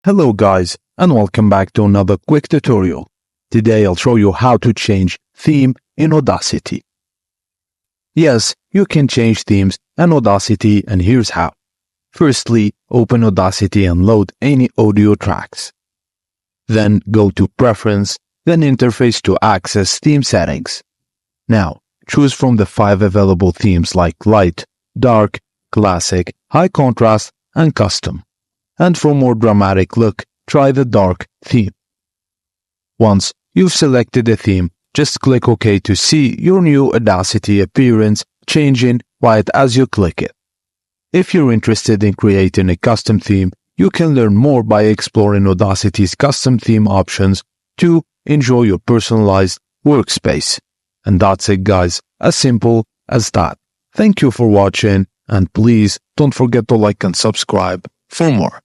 Hello guys, and welcome back to another quick tutorial. Today I'll show you how to change theme in Audacity. Yes, you can change themes in Audacity, and here's how. Firstly, open Audacity and load any audio tracks. Then go to Preference, then Interface to access theme settings. Now, choose from the 5 available themes like Light, Dark, Classic, High Contrast, and Custom. And for more dramatic look, try the dark theme. Once you've selected a theme, just click OK to see your new Audacity appearance changing right as you click it. If you're interested in creating a custom theme, you can learn more by exploring Audacity's custom theme options to enjoy your personalized workspace. And that's it guys, as simple as that. Thank you for watching, and please don't forget to like and subscribe for more.